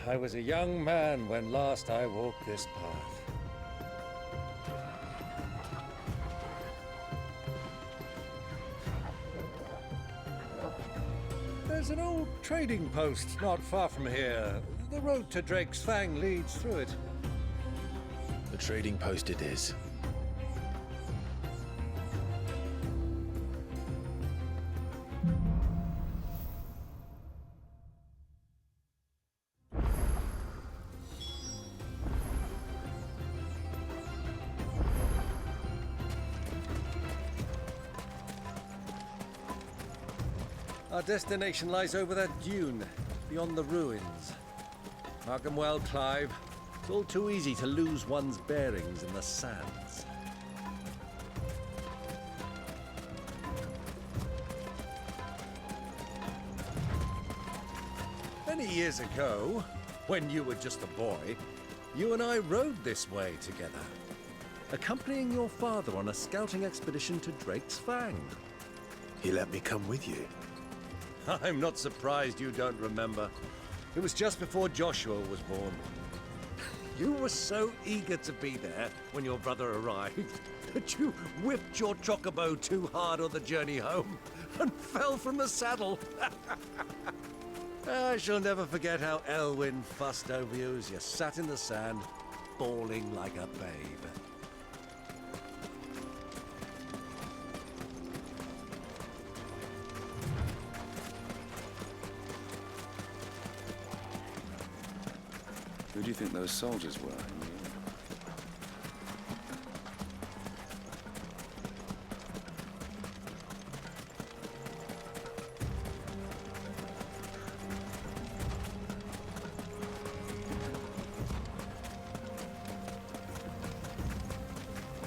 I was a young man when last I walked this path. There's an old trading post not far from here. The road to Drake's Fang leads through it. The trading post it is. Our destination lies over that dune, beyond the ruins. Mark 'em well, Clive. It's all too easy to lose one's bearings in the sands. Many years ago, when you were just a boy, you and I rode this way together, accompanying your father on a scouting expedition to Drake's Fang. He let me come with you. I'm not surprised you don't remember. It was just before Joshua was born. You were so eager to be there when your brother arrived that you whipped your chocobo too hard on the journey home and fell from the saddle. I shall never forget how Elwyn fussed over you as you sat in the sand, bawling like a babe. Who do you think those soldiers were?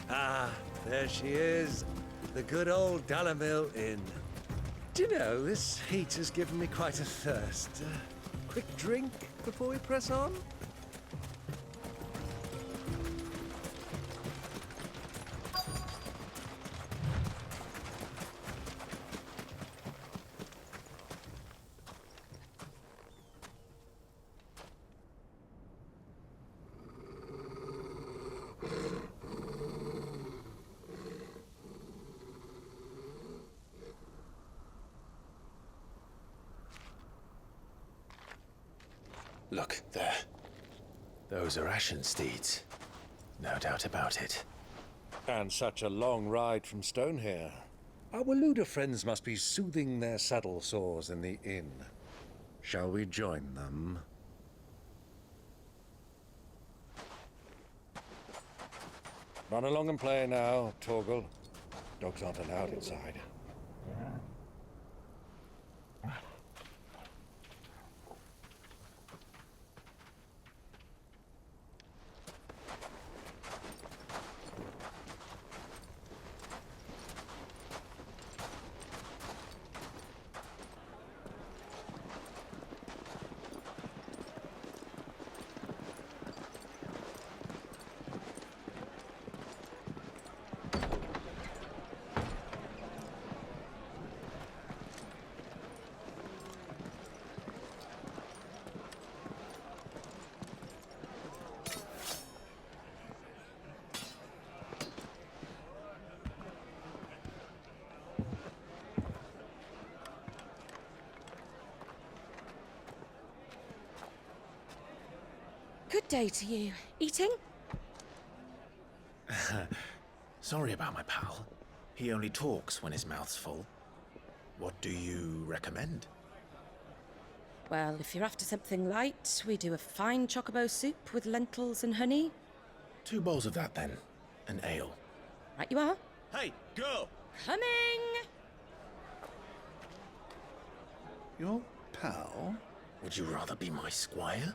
Ah, there she is. The good old Dalamil Inn. Do you know, this heat has given me quite a thirst. Quick drink before we press on? Look, there. Those are Ashen steeds. No doubt about it. And such a long ride from Stonehair. Our Waluda friends must be soothing their saddle sores in the inn. Shall we join them? Run along and play now, Torgal. Dogs aren't allowed inside. Good day to you. Eating? Sorry about my pal. He only talks when his mouth's full. What do you recommend? Well, if you're after something light, we do a fine chocobo soup with lentils and honey. 2 bowls of that, then. An ale. Right you are. Hey, girl! Coming! Your pal? Would you rather be my squire?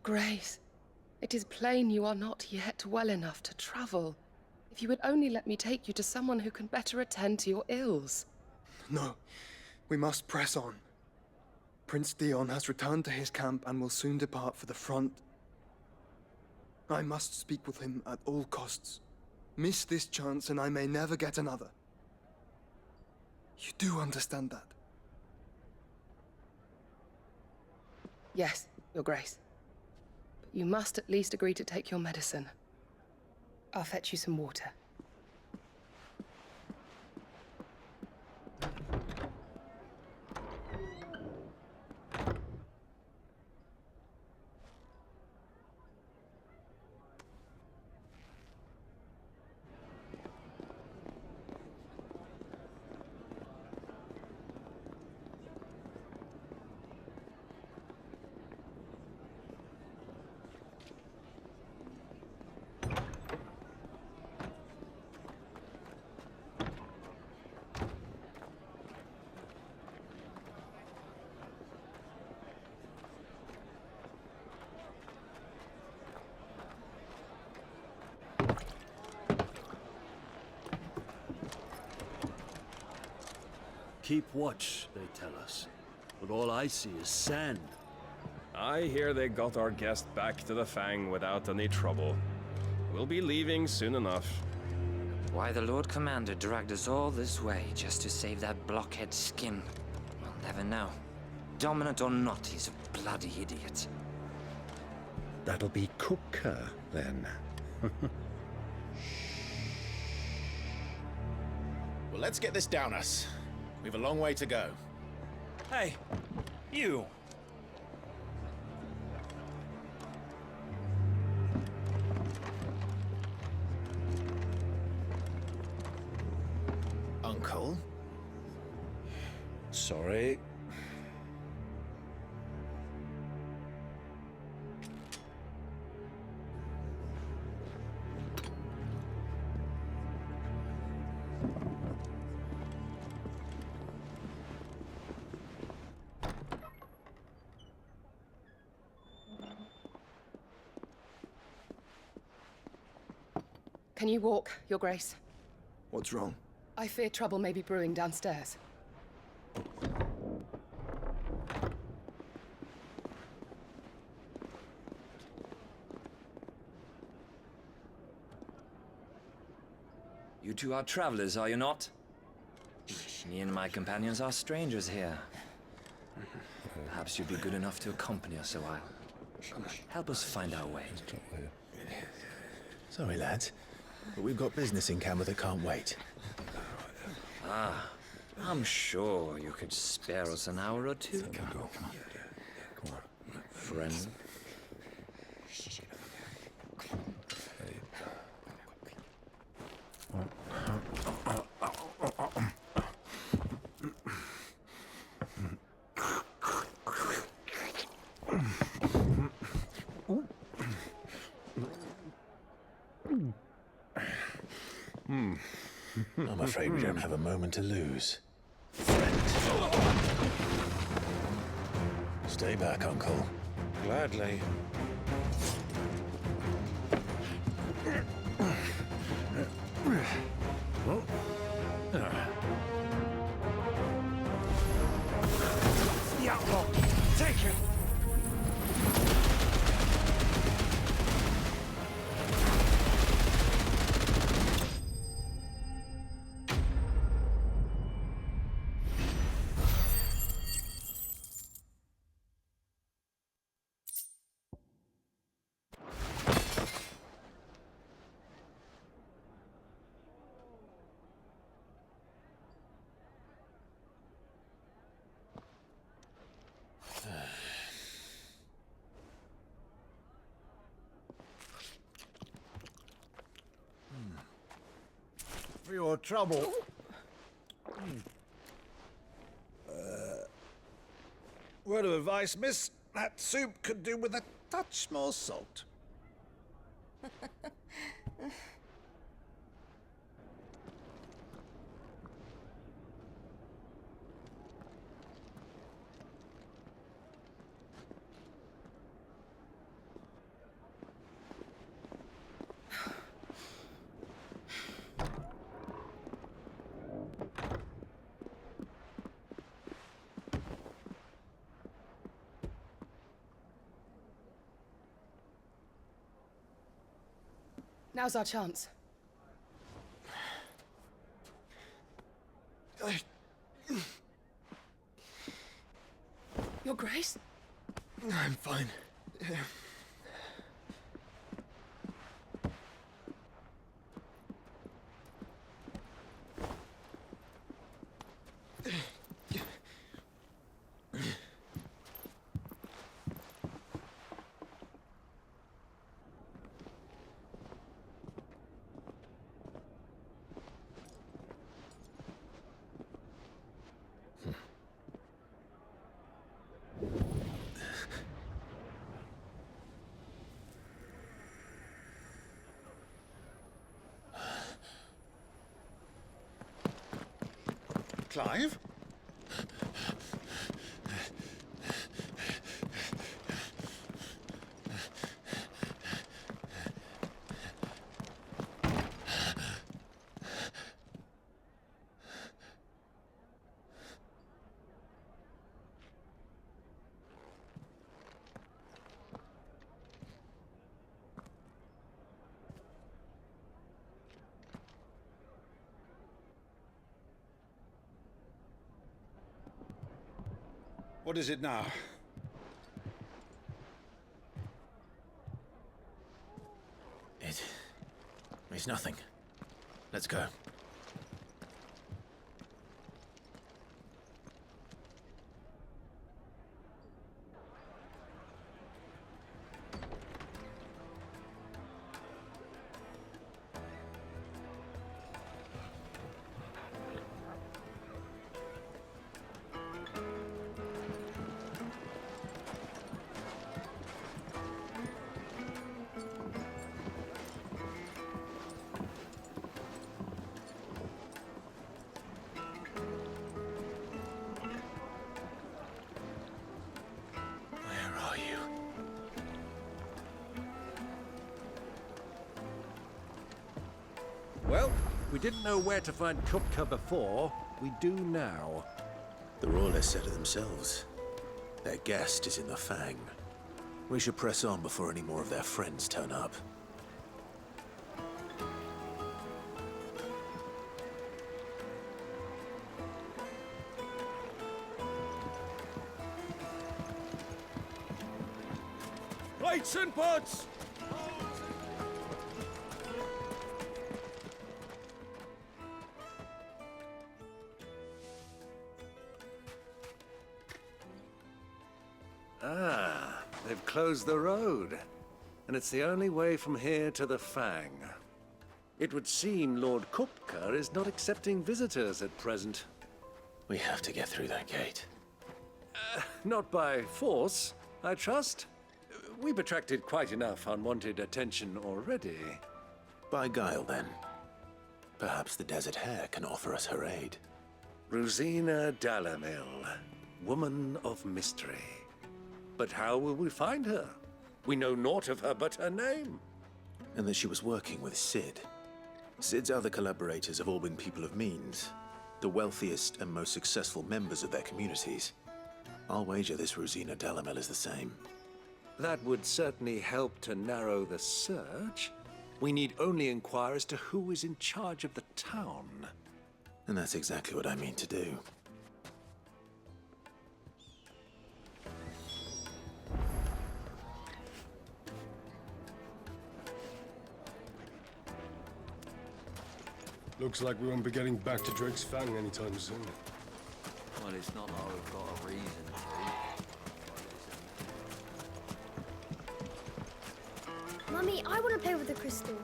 Grace, it is plain you are not yet well enough to travel. If you would only let me take you to someone who can better attend to your ills. No, we must press on. Prince Theon has returned to his camp and will soon depart for the front. I must speak with him at all costs. Miss this chance and I may never get another. You do understand that? Yes, Your Grace. But you must at least agree to take your medicine. I'll fetch you some water. Keep watch, they tell us. But all I see is sand. I hear they got our guest back to the Fang without any trouble. We'll be leaving soon enough. Why the Lord Commander dragged us all this way just to save that blockhead skin, we'll never know. Dominant or not, he's a bloody idiot. That'll be Cooker, then. Well, let's get this down us. We've a long way to go. Hey, you! Uncle? Sorry. Can you walk, Your Grace? What's wrong? I fear trouble may be brewing downstairs. You two are travelers, are you not? Me and my companions are strangers here. Perhaps you'd be good enough to accompany us a while. Help us find our way. Sorry, lads, but we've got business in camera that can't wait. Ah, I'm sure you could spare us an hour or two. Friend. I'm afraid we don't have a moment to lose. Stay back, Uncle. Gladly. The outlaw! Take him! For your trouble. Word of advice, miss. That soup could do with a touch more salt. Now's our chance. Your Grace? I'm fine. Clive? What is it now? It's nothing. Let's go. Well, we didn't know where to find Kupka before. We do now. The Royalists said it themselves. Their guest is in the Fang. We should press on before any more of their friends turn up. Lights and pots! Ah, they've closed the road. And it's the only way from here to the Fang. It would seem Lord Kupka is not accepting visitors at present. We have to get through that gate. Not by force, I trust. We've attracted quite enough unwanted attention already. By guile, then. Perhaps the Desert Hare can offer us her aid. Rosina Dalamil, woman of mystery. But how will we find her? We know naught of her but her name. And that she was working with Sid. Sid's other collaborators have all been people of means, the wealthiest and most successful members of their communities. I'll wager this Rosina Dalamil is the same. That would certainly help to narrow the search. We need only inquire as to who is in charge of the town. And that's exactly what I mean to do. Looks like we won't be getting back to Drake's Fang anytime soon. Well, it's not like we've got a reason to. Mummy, I want to play with the crystal.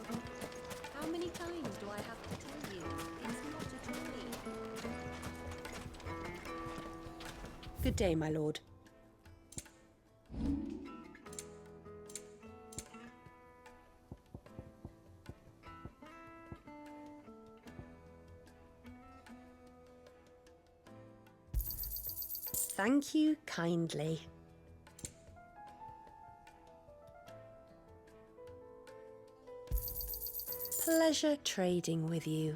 How many times do I have to tell you? It's not a toy. Good day, my lord. Thank you kindly. Pleasure trading with you.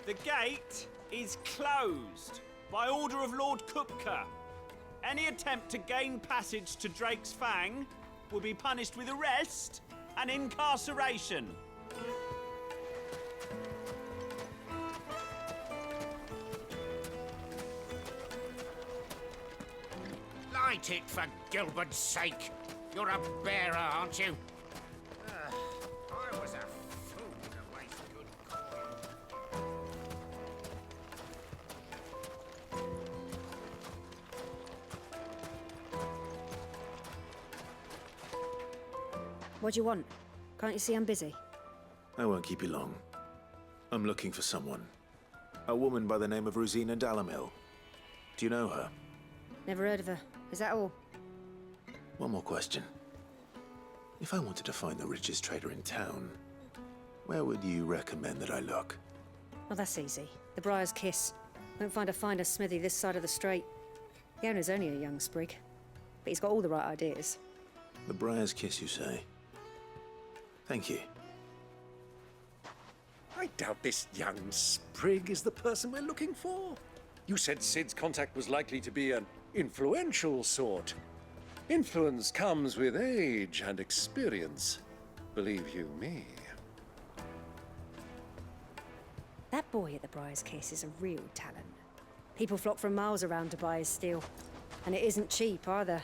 The gate is closed by order of Lord Kupka. Any attempt to gain passage to Drake's Fang will be punished with arrest and incarceration. Light it, for Gilbert's sake. You're a bearer, aren't you? I was a fool to waste good coin. What do you want? Can't you see I'm busy? I won't keep you long. I'm looking for someone. A woman by the name of Rosina Dalamil. Do you know her? Never heard of her. Is that all? One more question. If I wanted to find the richest trader in town, where would you recommend that I look? Well, that's easy. The Briar's Kiss. Won't find a finer smithy this side of the strait. The owner's only a young sprig, but he's got all the right ideas. The Briar's Kiss, you say? Thank you. I doubt this young sprig is the person we're looking for. You said Sid's contact was likely to be an influential sort. Influence comes with age and experience, believe you me. That boy at the Briar's Kiss is a real talent. People flock from miles around to buy his steel. And it isn't cheap either.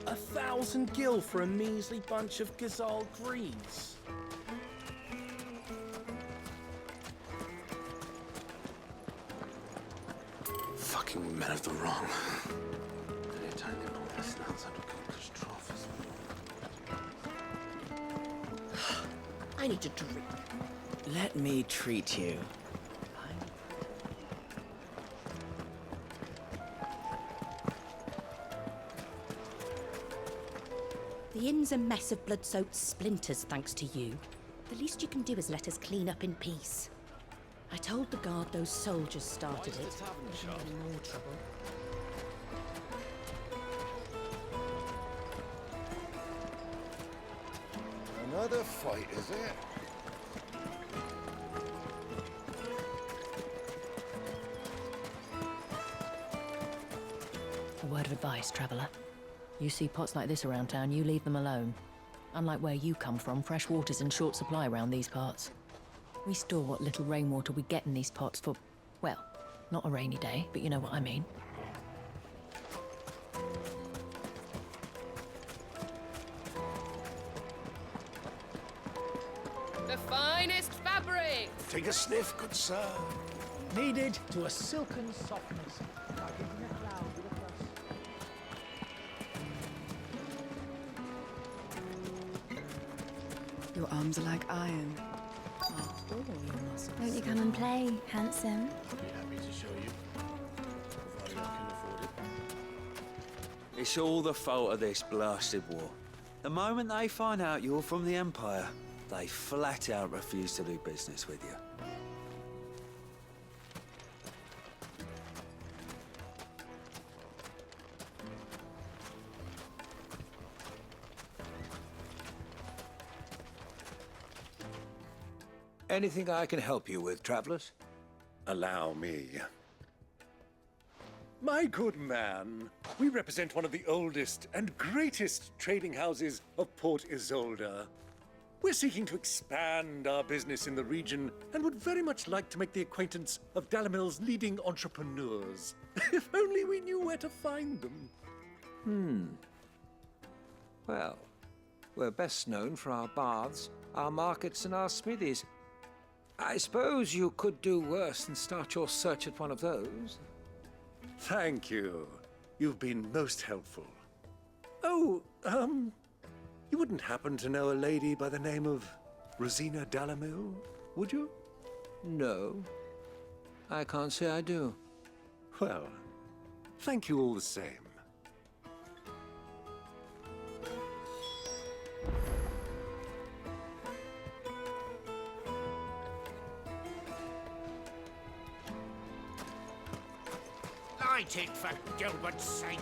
1,000 gil for a measly bunch of Gazal greaves. Fucking men of the wrong. I need a drink. Let me treat you. The inn's a mess of blood-soaked splinters, thanks to you. The least you can do is let us clean up in peace. I told the guard those soldiers started it. There's gonna be more trouble. Another fight, is it? A word of advice, traveller. You see pots like this around town, you leave them alone. Unlike where you come from, fresh water's in short supply around these parts. We store what little rainwater we get in these pots for, well, not a rainy day, but you know what I mean. The finest fabric! Take a sniff, good sir. Kneaded to a silken softness. Your arms are like iron. Won't you come and play, handsome? I'd be happy to show you, provided I can afford it. It's all the fault of this blasted war. The moment they find out you're from the Empire, they flat out refuse to do business with you. Anything I can help you with, travelers? Allow me. My good man, we represent one of the oldest and greatest trading houses of Port Isolde. We're seeking to expand our business in the region and would very much like to make the acquaintance of Dalamil's leading entrepreneurs. If only we knew where to find them. Well, we're best known for our baths, our markets, and our smithies. I suppose you could do worse than start your search at one of those. Thank you. You've been most helpful. Oh, you wouldn't happen to know a lady by the name of Rosina Dalamil, would you? No, I can't say I do. Well, thank you all the same. Light it, for Gilbert's sake.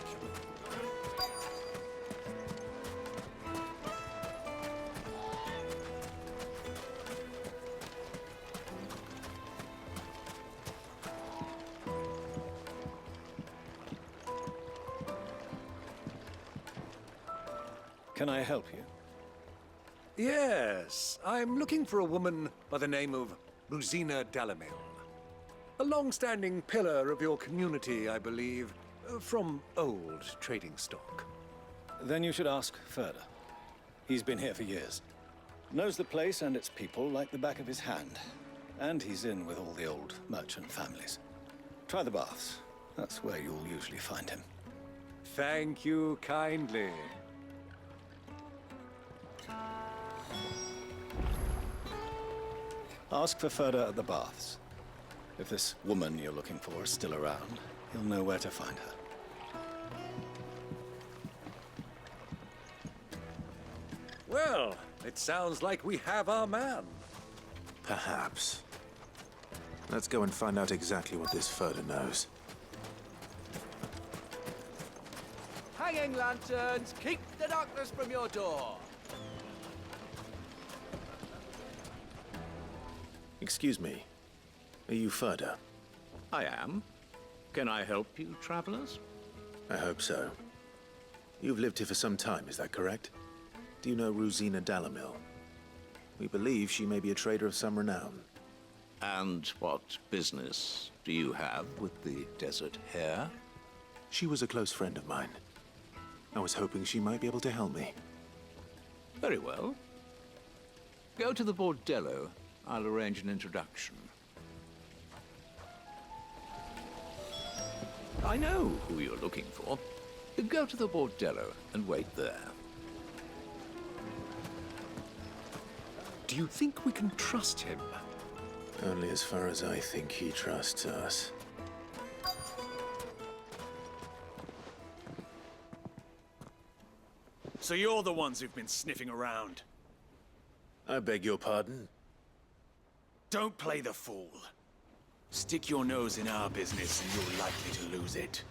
Can I help you? Yes, I'm looking for a woman by the name of Rosina Dalamil. A long-standing pillar of your community, I believe, from old trading stock. Then you should ask Ferda. He's been here for years. Knows the place and its people like the back of his hand. And he's in with all the old merchant families. Try the baths. That's where you'll usually find him. Thank you kindly. Ask for Ferda at the baths. If this woman you're looking for is still around, you'll know where to find her. Well, it sounds like we have our man. Perhaps. Let's go and find out exactly what this Ferda knows. Hanging lanterns, keep the darkness from your door. Excuse me. Are you Ferda? I am. Can I help you, travelers? I hope so. You've lived here for some time, is that correct? Do you know Rosina Dalamil? We believe she may be a trader of some renown. And what business do you have with the desert hare? She was a close friend of mine. I was hoping she might be able to help me. Very well. Go to the bordello. I'll arrange an introduction. I know who you're looking for. Go to the bordello and wait there. Do you think we can trust him? Only as far as I think he trusts us. So you're the ones who've been sniffing around? I beg your pardon? Don't play the fool. Stick your nose in our business and you're likely to lose it.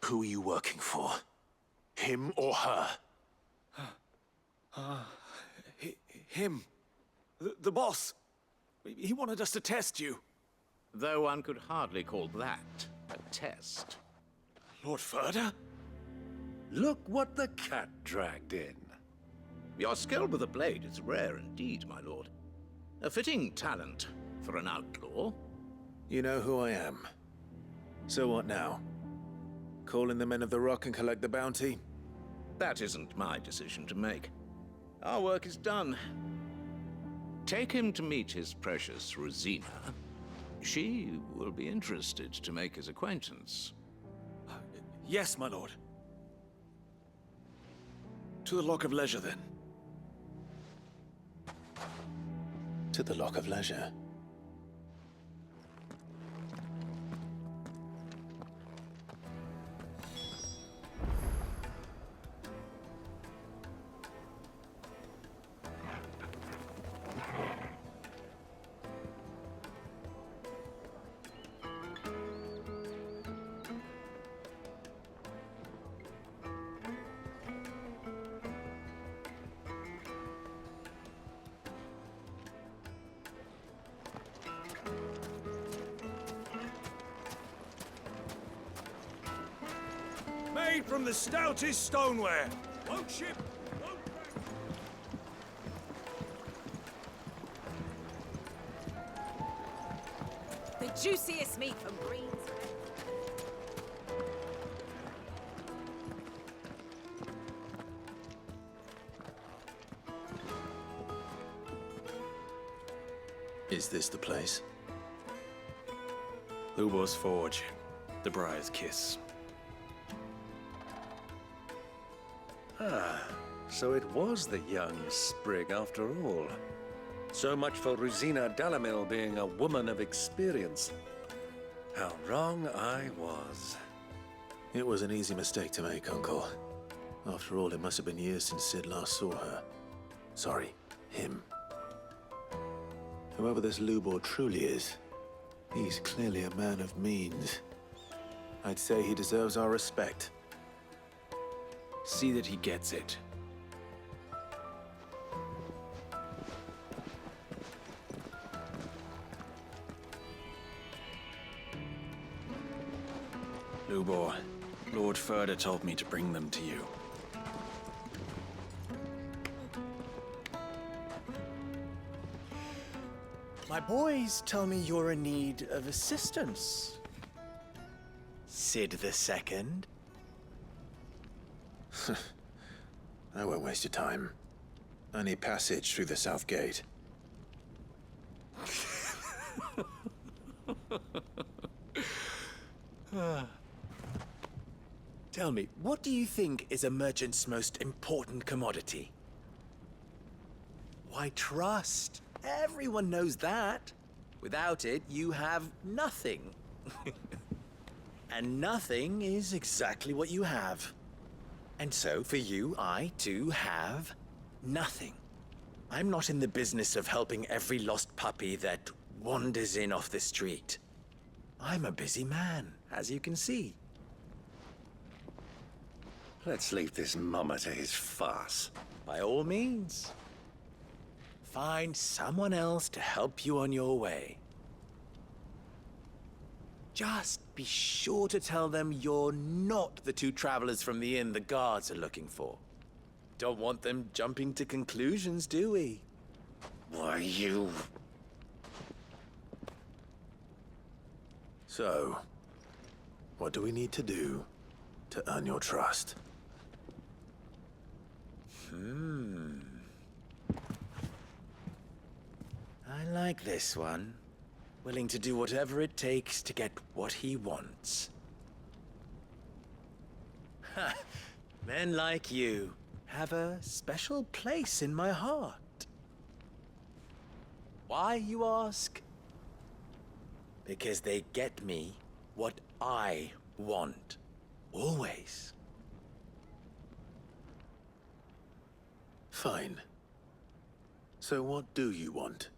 Who are you working for? Him or her? Him. The boss. He wanted us to test you. Though one could hardly call that a test. Lord Ferda? Look what the cat dragged in. Your skill with a blade is rare indeed, my lord. A fitting talent for an outlaw. You know who I am. So what now? Call in the Men of the Rock and collect the bounty? That isn't my decision to make. Our work is done. Take him to meet his precious Rosina. She will be interested to make his acquaintance. Yes, my lord. To the Lock of Leisure, then. To the Lock of Leisure. Made from the stoutest stoneware. Won't ship, won't The juiciest meat from Greens. Is this the place? Lubor's Forge. The Briar's Kiss. Ah, so it was the young sprig after all. So much for Rosina Dalamil being a woman of experience. How wrong I was. It was an easy mistake to make, Uncle. After all, it must have been years since Sid last saw her. Sorry, him. Whoever this Lubor truly is, he's clearly a man of means. I'd say he deserves our respect. See that he gets it. Lubor, Lord Furder told me to bring them to you. My boys tell me you're in need of assistance. Sid II? I won't waste your time. I need passage through the south gate. Tell me, what do you think is a merchant's most important commodity? Why, trust. Everyone knows that. Without it, you have nothing. And nothing is exactly what you have. And so, for you, I, too, have nothing. I'm not in the business of helping every lost puppy that wanders in off the street. I'm a busy man, as you can see. Let's leave this mummer to his farce. By all means. Find someone else to help you on your way. Just be sure to tell them you're not the two travelers from the inn the guards are looking for. Don't want them jumping to conclusions, do we? Why, you... So, what do we need to do to earn your trust? I like this one. Willing to do whatever it takes to get what he wants. Ha! Men like you have a special place in my heart. Why, you ask? Because they get me what I want. Always. Fine. So what do you want?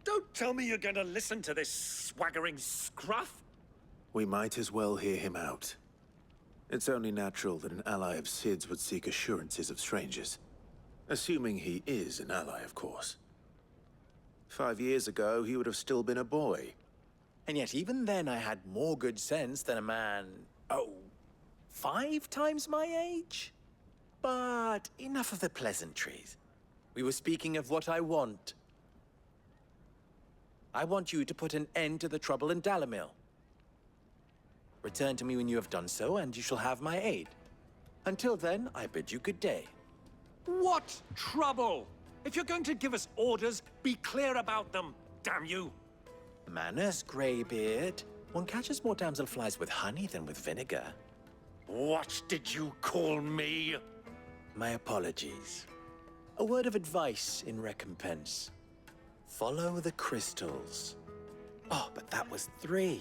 Don't tell me you're going to listen to this swaggering scruff! We might as well hear him out. It's only natural that an ally of Sid's would seek assurances of strangers. Assuming he is an ally, of course. 5 years ago, he would have still been a boy. And yet even then I had more good sense than a man, 5 times my age? But enough of the pleasantries. We were speaking of what I want. I want you to put an end to the trouble in Dalamil. Return to me when you have done so, and you shall have my aid. Until then, I bid you good day. What trouble? If you're going to give us orders, be clear about them, damn you! Manners, Greybeard. One catches more damselflies with honey than with vinegar. What did you call me? My apologies. A word of advice in recompense. Follow the crystals. Oh, but that was 3.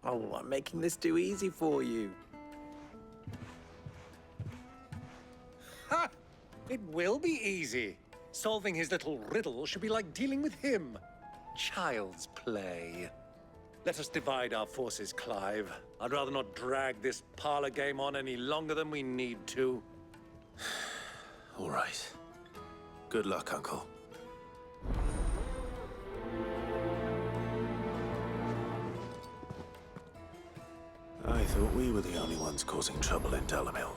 Oh, I'm making this too easy for you. Ha! It will be easy. Solving his little riddle should be like dealing with him. Child's play. Let us divide our forces, Clive. I'd rather not drag this parlor game on any longer than we need to. All right. Good luck, Uncle. I thought we were the only ones causing trouble in Dalamil.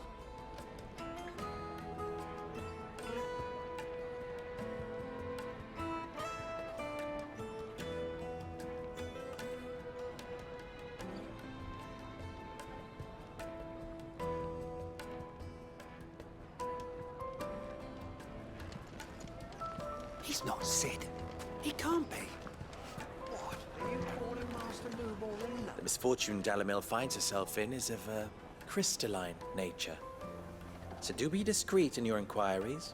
He's not Sid. He can't be. The misfortune Dalamil finds herself in is of a crystalline nature. So do be discreet in your inquiries,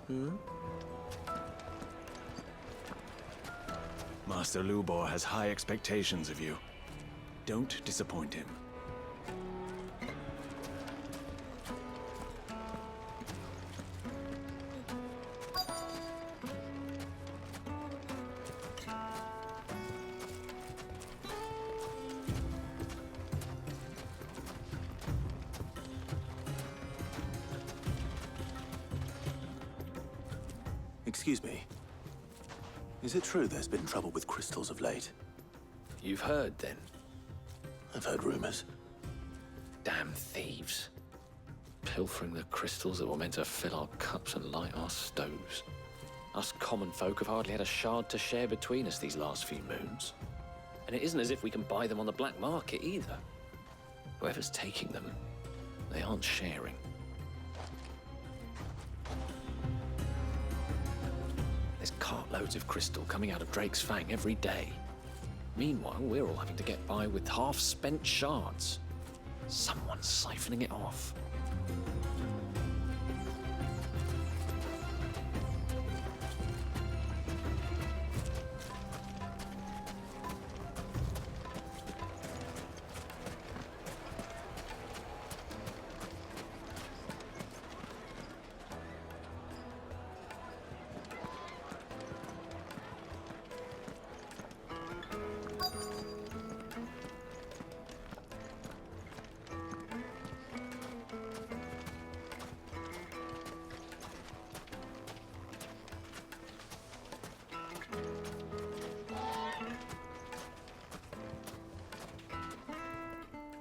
Master Lubor has high expectations of you. Don't disappoint him. Excuse me. Is it true there's been trouble with crystals of late? You've heard, then? I've heard rumors. Damn thieves. Pilfering the crystals that were meant to fill our cups and light our stoves. Us common folk have hardly had a shard to share between us these last few moons. And it isn't as if we can buy them on the black market either. Whoever's taking them, they aren't sharing. There's cartloads of crystal coming out of Drake's Fang every day. Meanwhile, we're all having to get by with half-spent shards. Someone's siphoning it off.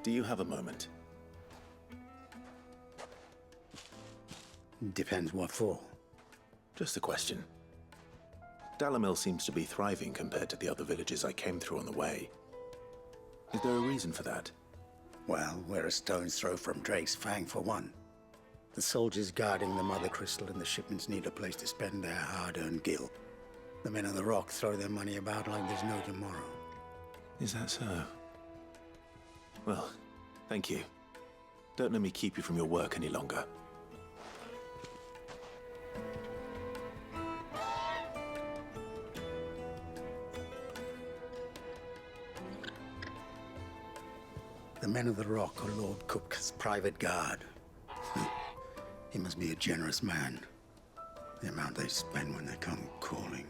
Do you have a moment? Depends what for. Just a question. Dalamil seems to be thriving compared to the other villages I came through on the way. Is there a reason for that? Well, we're a stone's throw from Drake's Fang, for one. The soldiers guarding the Mother Crystal and the shipments need a place to spend their hard-earned gil. The men of the Rock throw their money about like there's no tomorrow. Is that so? Well, thank you. Don't let me keep you from your work any longer. The men of the Rock are Lord Cook's private guard. He must be a generous man. The amount they spend when they come calling.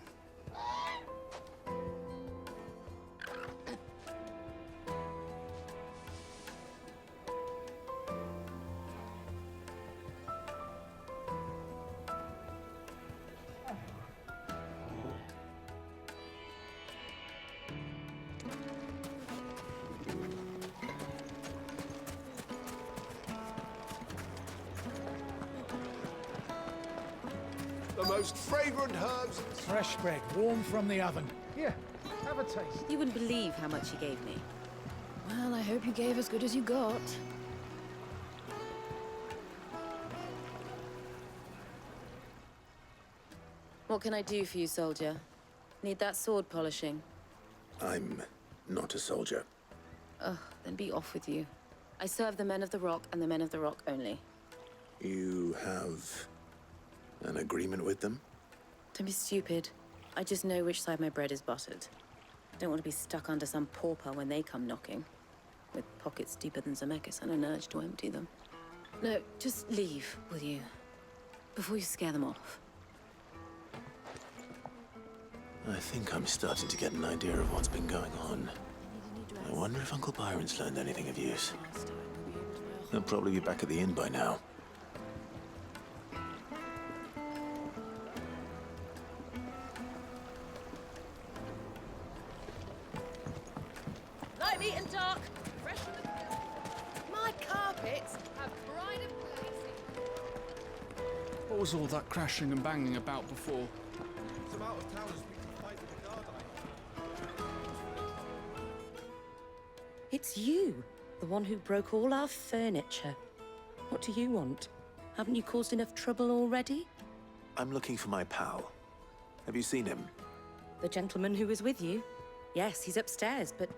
The most fragrant herbs. Fresh bread, warm from the oven. Here, have a taste. You wouldn't believe how much he gave me. Well, I hope you gave as good as you got. What can I do for you, soldier? Need that sword polishing? I'm not a soldier. Ugh, then be off with you. I serve the men of the Rock and the men of the Rock only. You have an agreement with them? Don't be stupid. I just know which side my bread is buttered. Don't want to be stuck under some pauper when they come knocking. With pockets deeper than Zemeckis and an urge to empty them. No, just leave, will you? Before you scare them off. I think I'm starting to get an idea of what's been going on. I wonder if Uncle Byron's learned anything of use. He'll probably be back at the inn by now. Light, meat and dark. Fresh from the... My carpets have pride of place. What was all that crashing and banging about before? Some out-of-towners beat the fight with the guard. It's you, the one who broke all our furniture. What do you want? Haven't you caused enough trouble already? I'm looking for my pal. Have you seen him? The gentleman who was with you? Yes, he's upstairs, but...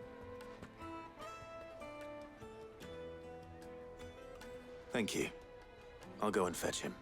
Thank you. I'll go and fetch him.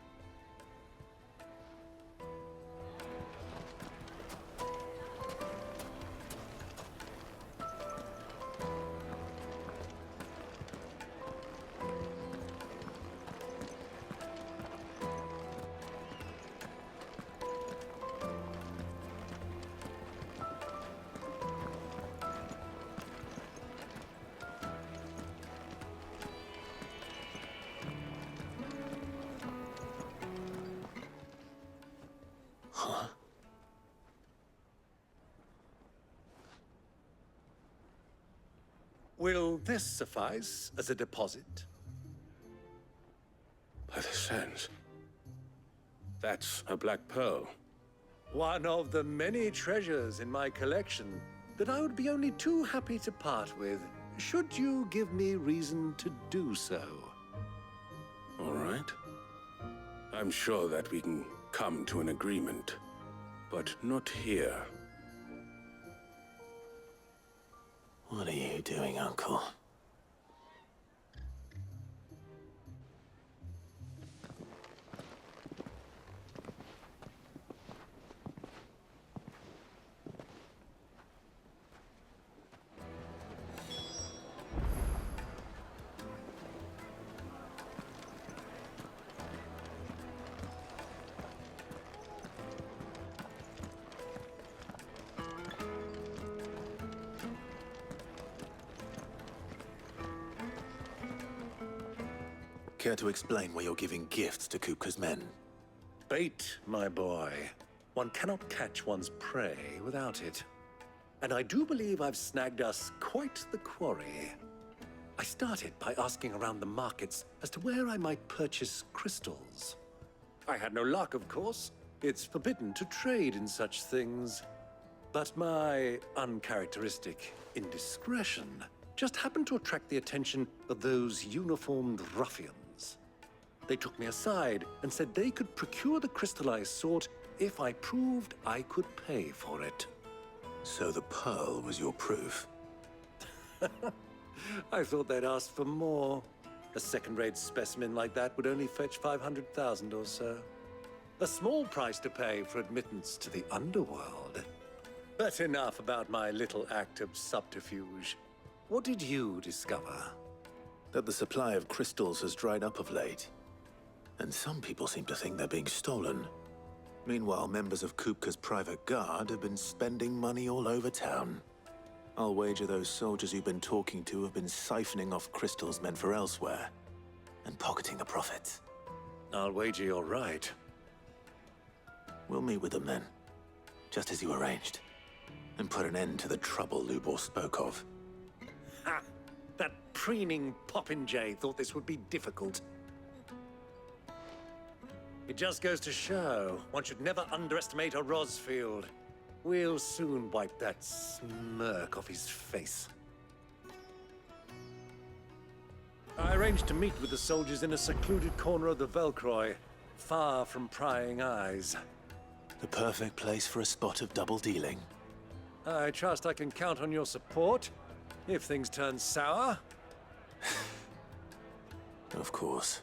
Huh? Will this suffice as a deposit? By the sands. That's a black pearl. One of the many treasures in my collection that I would be only too happy to part with, should you give me reason to do so. All right. I'm sure that we can come to an agreement, but not here. What are you doing, Uncle? Care to explain why you're giving gifts to Kupka's men? Bait, my boy. One cannot catch one's prey without it. And I do believe I've snagged us quite the quarry. I started by asking around the markets as to where I might purchase crystals. I had no luck, of course. It's forbidden to trade in such things. But my uncharacteristic indiscretion just happened to attract the attention of those uniformed ruffians. They took me aside and said they could procure the crystal I sought if I proved I could pay for it. So the pearl was your proof? I thought they'd ask for more. A second-rate specimen like that would only fetch 500,000 or so. A small price to pay for admittance to the underworld. But enough about my little act of subterfuge. What did you discover? That the supply of crystals has dried up of late. And some people seem to think they're being stolen. Meanwhile, members of Kupka's private guard have been spending money all over town. I'll wager those soldiers you've been talking to have been siphoning off crystals meant for elsewhere, and pocketing the profits. I'll wager you're right. We'll meet with them then, just as you arranged, and put an end to the trouble Lubor spoke of. Ha! That preening popinjay thought this would be difficult. It just goes to show, one should never underestimate a Rosfield. We'll soon wipe that smirk off his face. I arranged to meet with the soldiers in a secluded corner of the Velcroy, far from prying eyes. The perfect place for a spot of double dealing. I trust I can count on your support, if things turn sour. Of course.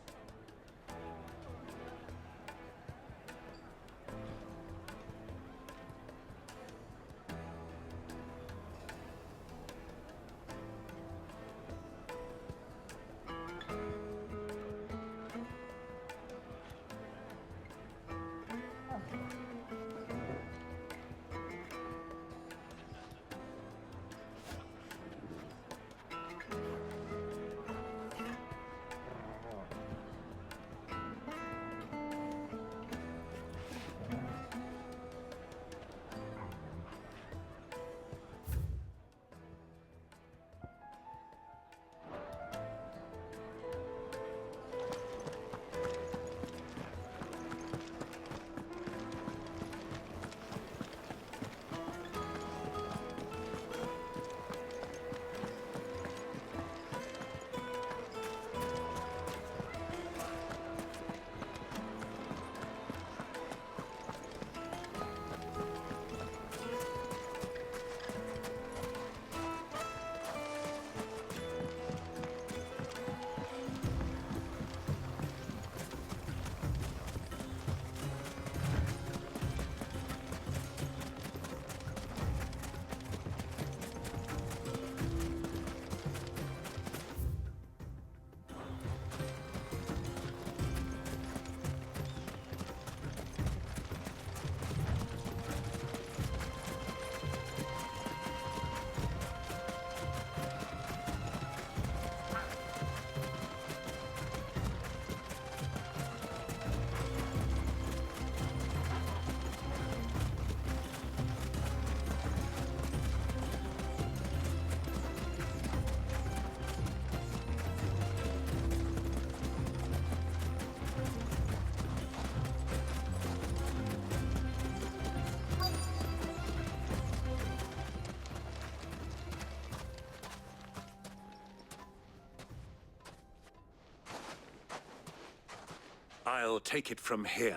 I'll take it from here.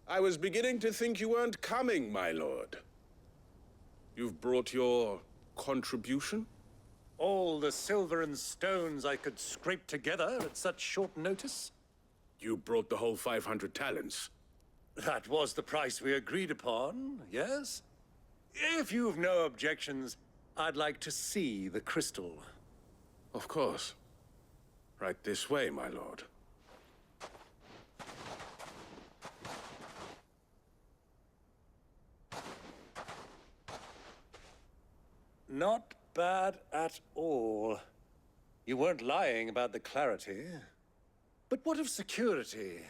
I was beginning to think you weren't coming, my lord. You've brought your contribution? All the silver and stones I could scrape together at such short notice? You brought the whole 500 talents. That was the price we agreed upon, yes? If you've no objections, I'd like to see the crystal. Of course. Right this way, my lord. Not bad at all. You weren't lying about the clarity. But what of security?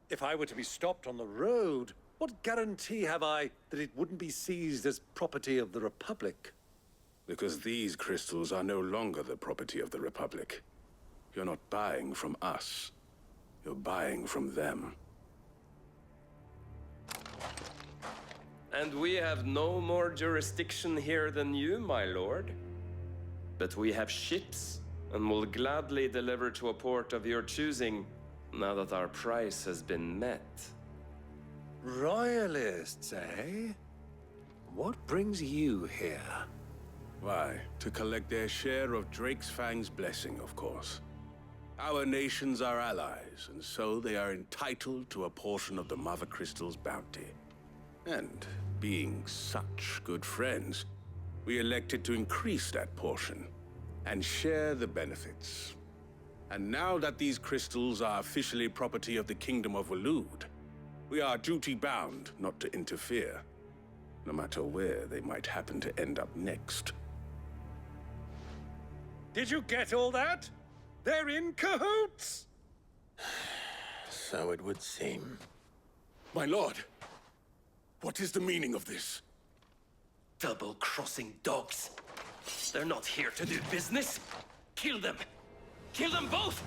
If I were to be stopped on the road, what guarantee have I that it wouldn't be seized as property of the Republic? Because these crystals are no longer the property of the Republic. You're not buying from us. You're buying from them. And we have no more jurisdiction here than you, my lord. But we have ships, and will gladly deliver to a port of your choosing, now that our price has been met. Royalists, eh? What brings you here? Why, to collect their share of Drake's Fang's blessing, of course. Our nations are allies, and so they are entitled to a portion of the Mother Crystal's bounty. And being such good friends, we elected to increase that portion and share the benefits. And now that these crystals are officially property of the Kingdom of Waloed, we are duty-bound not to interfere, no matter where they might happen to end up next. Did you get all that? They're in cahoots! So it would seem. My lord, what is the meaning of this? Double-crossing dogs. They're not here to do business. Kill them! Kill them both!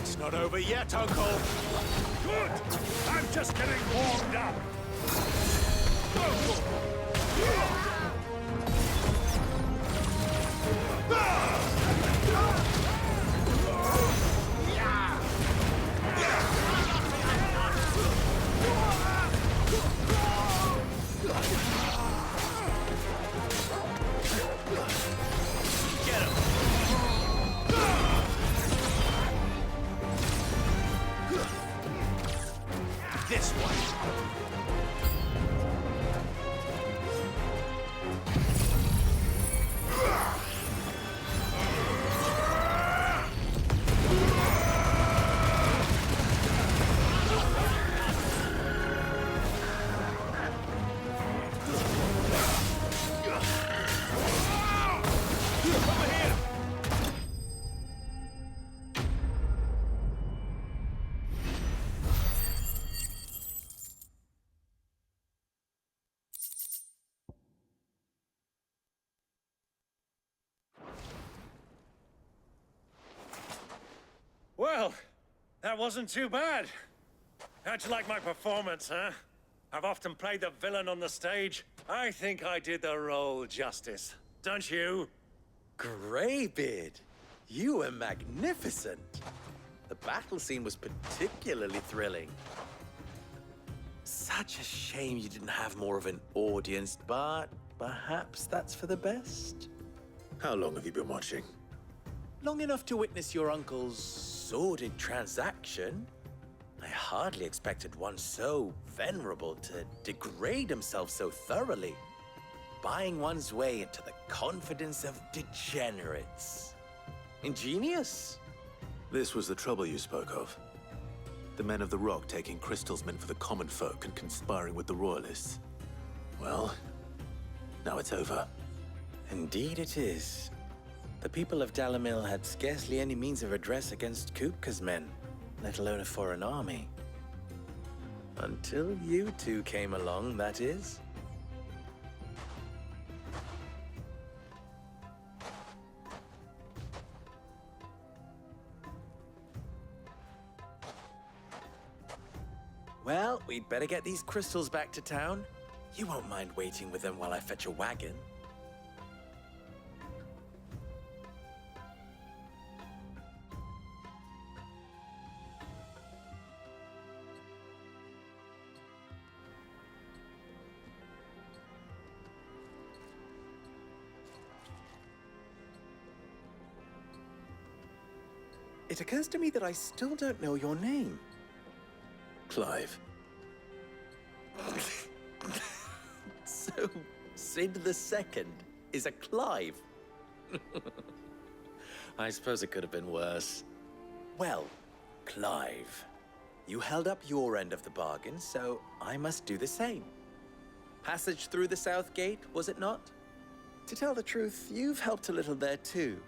It's not over yet, Uncle! Good! I'm just getting warmed up! This one. Well, that wasn't too bad. How'd you like my performance, huh? I've often played the villain on the stage. I think I did the role justice. Don't you? Greybeard, you were magnificent. The battle scene was particularly thrilling. Such a shame you didn't have more of an audience, but perhaps that's for the best. How long have you been watching? Long enough to witness your uncle's sordid transaction. I hardly expected one so venerable to degrade himself so thoroughly, buying one's way into the confidence of degenerates. Ingenious. This was the trouble you spoke of. The men of the Rock taking crystals meant for the common folk and conspiring with the Royalists. Well, now it's over. Indeed it is. The people of Dalamil had scarcely any means of redress against Kupka's men, let alone a foreign army. Until you two came along, that is. Well, we'd better get these crystals back to town. You won't mind waiting with them while I fetch a wagon. It occurs to me that I still don't know your name. Clive. So, Sid the Second is a Clive. I suppose it could have been worse. Well, Clive, you held up your end of the bargain, so I must do the same. Passage through the South Gate, was it not? To tell the truth, you've helped a little there too.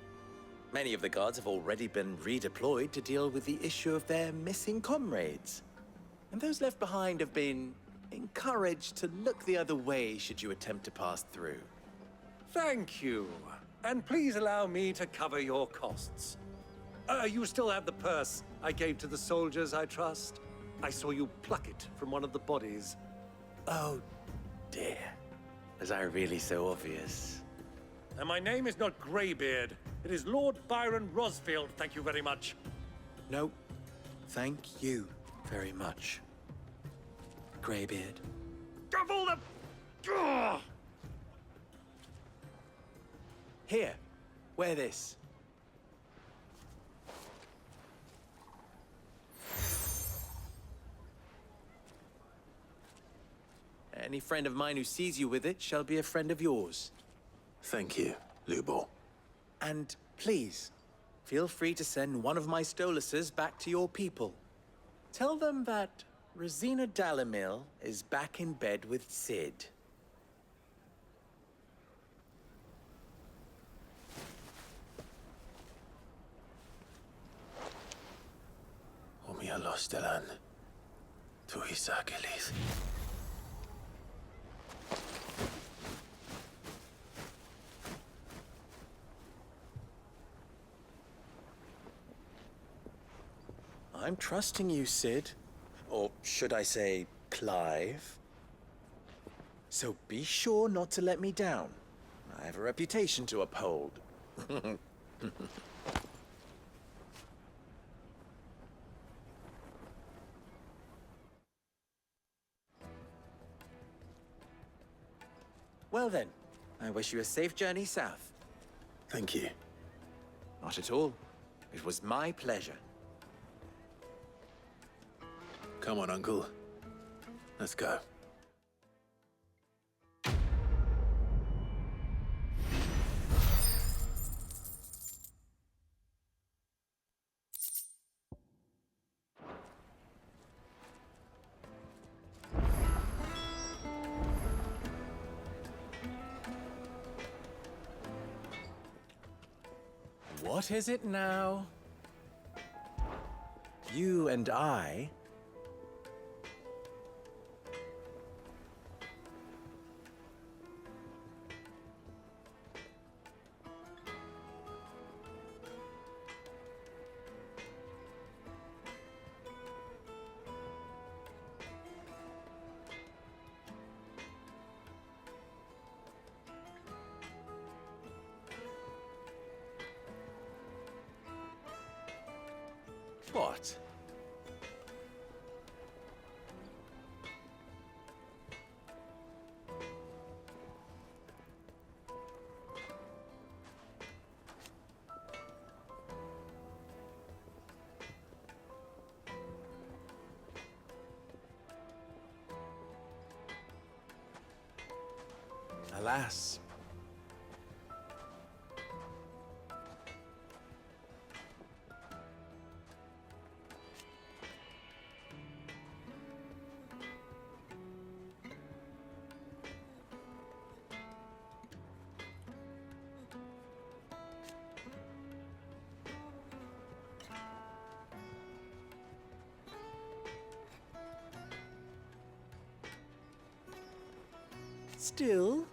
Many of the guards have already been redeployed to deal with the issue of their missing comrades. And those left behind have been encouraged to look the other way should you attempt to pass through. Thank you. And please allow me to cover your costs. You still have the purse I gave to the soldiers, I trust? I saw you pluck it from one of the bodies. Oh, dear. Was I really so obvious? And my name is not Greybeard. It is Lord Byron Rosfield, thank you very much. No, thank you very much, Greybeard. Of all the... Ugh! Here, wear this. Any friend of mine who sees you with it shall be a friend of yours. Thank you, Lubor. And please, feel free to send one of my Stoluses back to your people. Tell them that Rosina Dalamil is back in bed with Sid. Omia Lostelan. Tu Isakelis. I'm trusting you, Sid. Or should I say, Clive? So be sure not to let me down. I have a reputation to uphold. Well then, I wish you a safe journey south. Thank you. Not at all. It was my pleasure. Come on, Uncle. Let's go. What is it now? You and I... What? Alas. Still?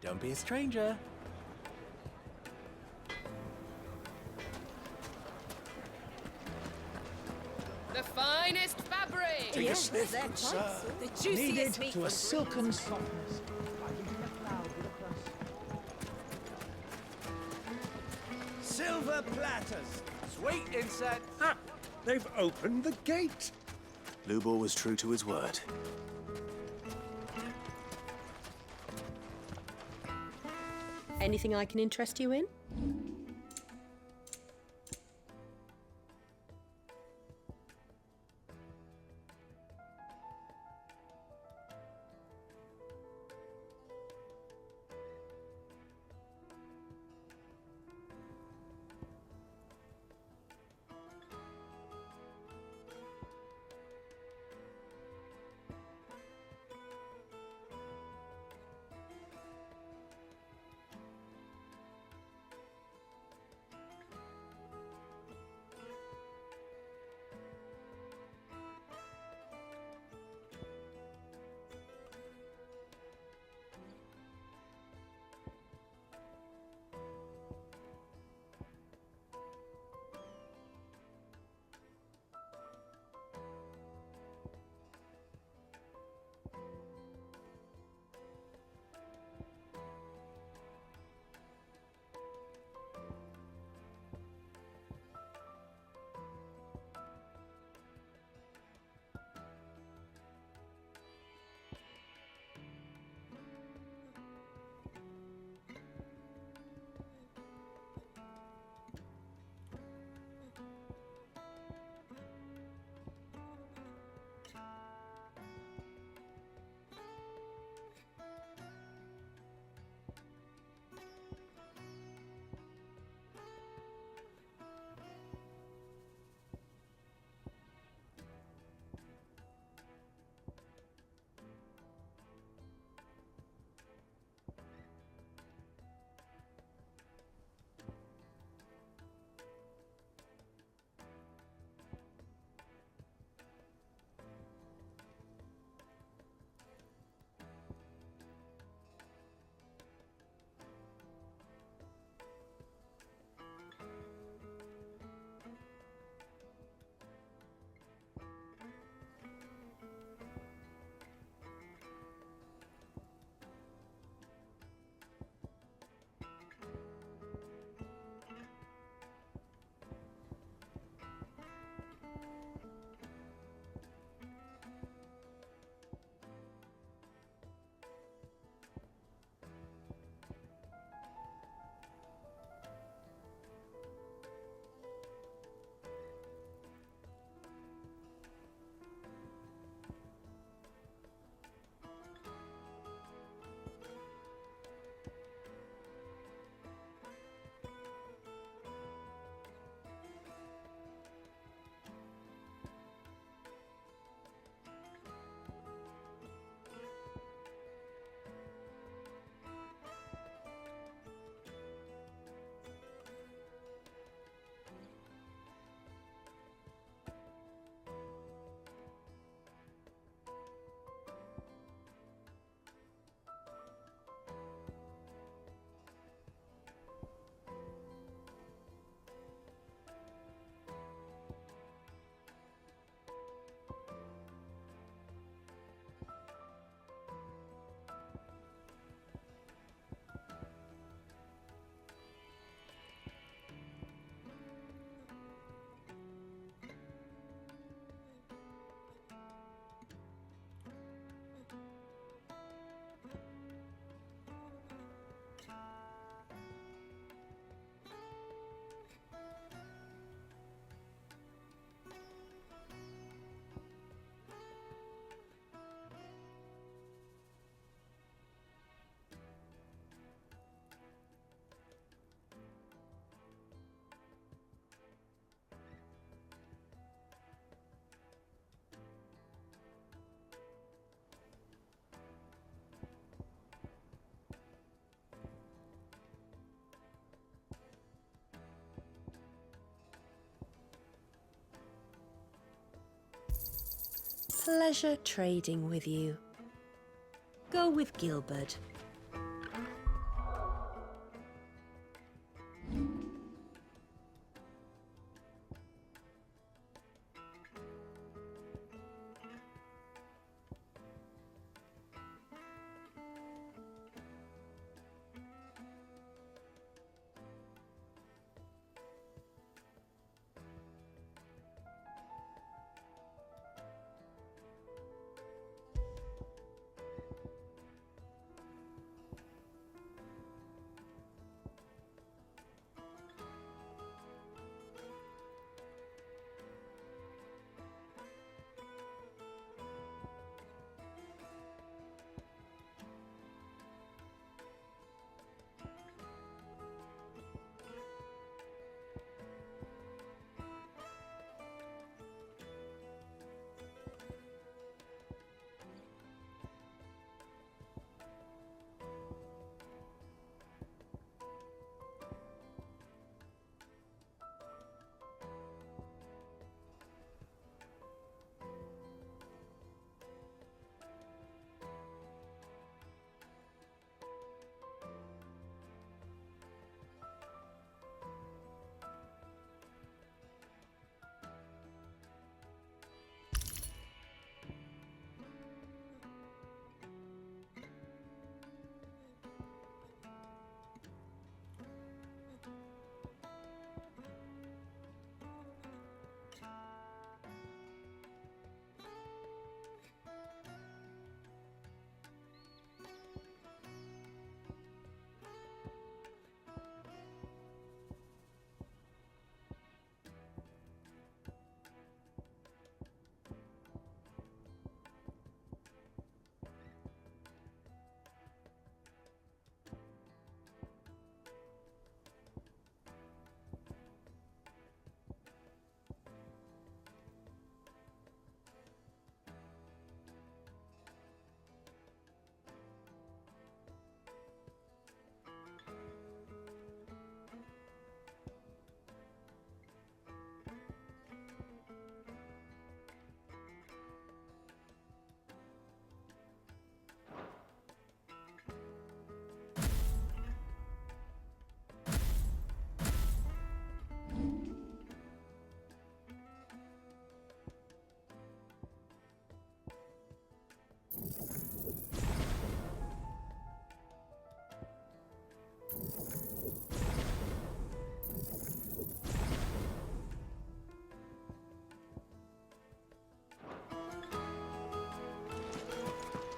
Don't be a stranger. The finest fabric! Take a sniff, good sir. The juiciest Kneaded meat to a from silken softness. Silver platters, sweet incense. Ha! They've opened the gate. Lubor was true to his word. Anything I can interest you in? pleasure trading with you. Go with Gilbert.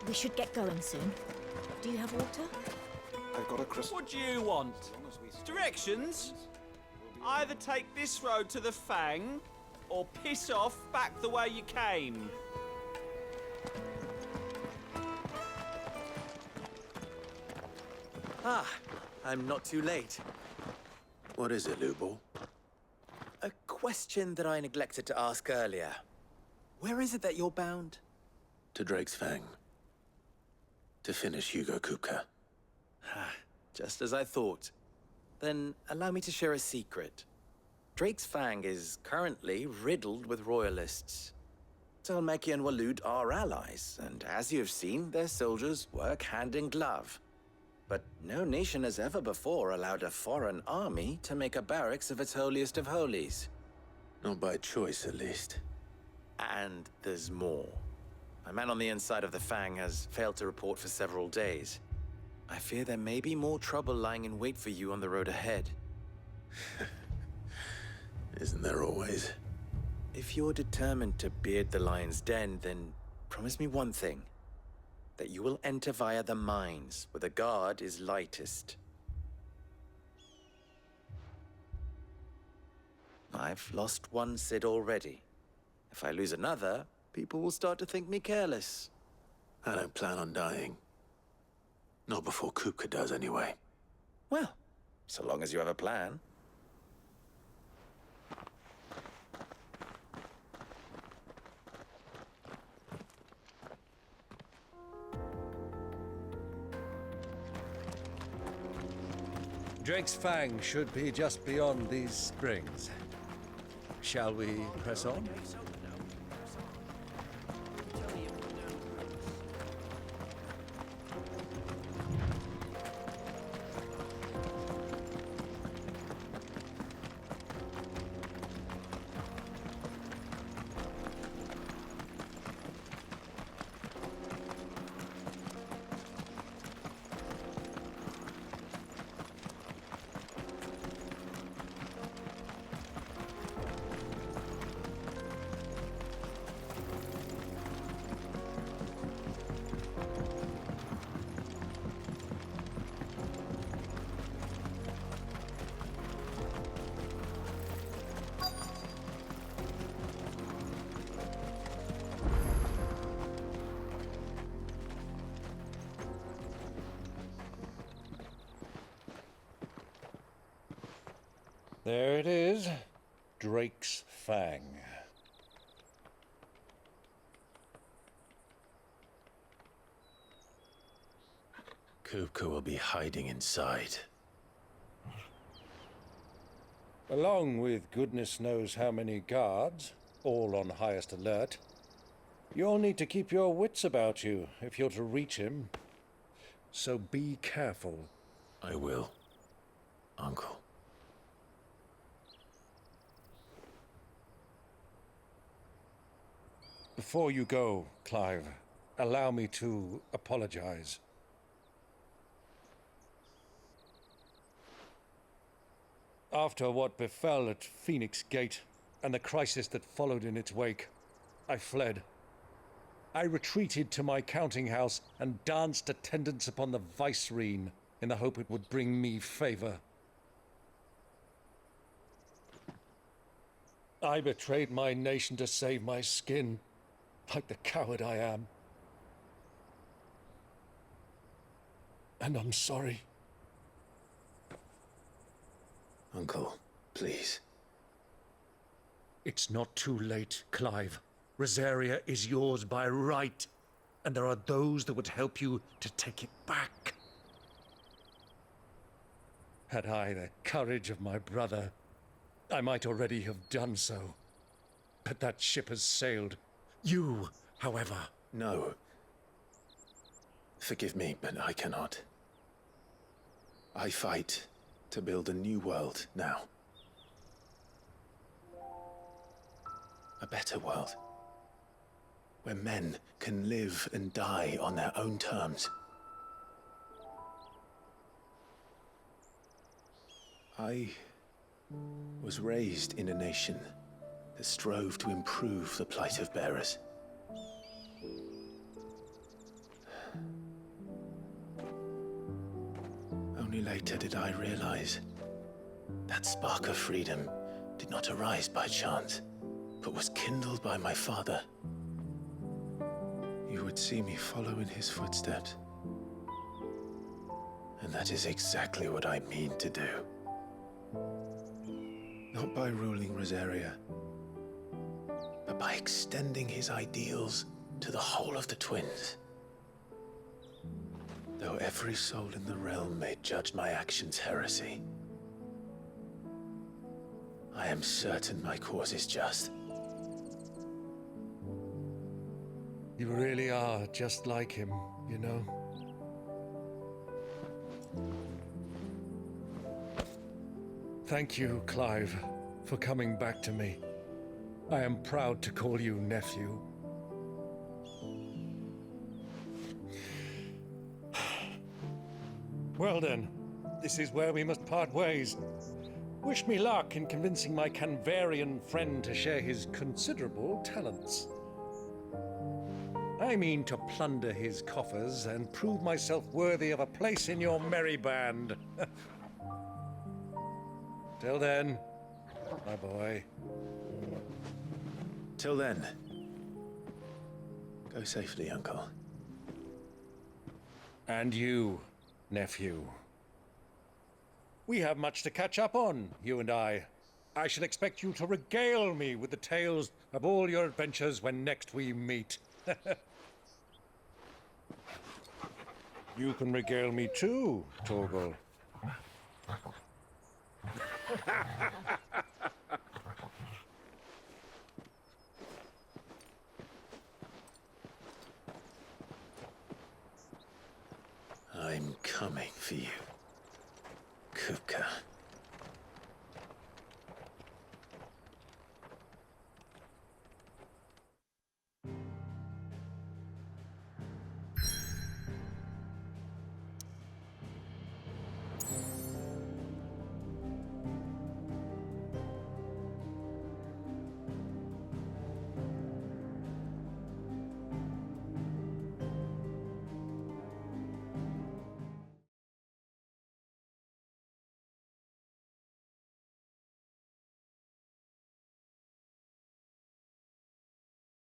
We should get going soon. Do you have water? I've got a crystal. What do you want? Directions? Either take this road to the Fang, or piss off back the way you came. Ah, I'm not too late. What is it, Lubo? A question that I neglected to ask earlier. Where is it that you're bound? To Drake's Fang. To finish Hugo Kupka. Just as I thought. Then allow me to share a secret. Drake's Fang is currently riddled with royalists. Talmeki and Walud are allies, and as you have seen, their soldiers work hand in glove. But no nation has ever before allowed a foreign army to make a barracks of its holiest of holies. Not by choice, at least. And there's more. A man on the inside of the Fang has failed to report for several days. I fear there may be more trouble lying in wait for you on the road ahead. Isn't there always? If you're determined to beard the lion's den, then promise me one thing. That you will enter via the mines, where the guard is lightest. I've lost one Cid already. If I lose another, people will start to think me careless. I don't plan on dying. Not before Kupka does, anyway. Well, so long as you have a plan. Drake's Fang should be just beyond these springs. Shall we press on? There it is. Drake's Fang. Kupka will be hiding inside. Along with goodness knows how many guards, all on highest alert. You'll need to keep your wits about you if you're to reach him. So be careful. I will, Uncle. Before you go, Clive, allow me to apologize. After what befell at Phoenix Gate and the crisis that followed in its wake, I fled. I retreated to my counting house and danced attendance upon the vicereine in the hope it would bring me favor. I betrayed my nation to save my skin, like the coward I am. And I'm sorry. Uncle, please. It's not too late, Clive. Rosaria is yours by right, and there are those that would help you to take it back. Had I the courage of my brother, I might already have done so. But that ship has sailed. You, however... No. Forgive me, but I cannot. I fight to build a new world now. A better world. Where men can live and die on their own terms. I was raised in a nation that strove to improve the plight of bearers. Only later did I realize that spark of freedom did not arise by chance, but was kindled by my father. You would see me follow in his footsteps. And that is exactly what I mean to do. Not by ruling Rosaria, but by extending his ideals to the whole of the twins. Though every soul in the realm may judge my actions heresy, I am certain my cause is just. You really are just like him, you know? Thank you, Clive, for coming back to me. I am proud to call you nephew. Well then, this is where we must part ways. Wish me luck in convincing my Canvarian friend to share his considerable talents. I mean to plunder his coffers and prove myself worthy of a place in your merry band. Till then, my boy. Till then, go safely, Uncle. And you, nephew. We have much to catch up on, you and I. I shall expect you to regale me with the tales of all your adventures when next we meet. You can regale me too, Torgal. I'm coming for you, Kupka.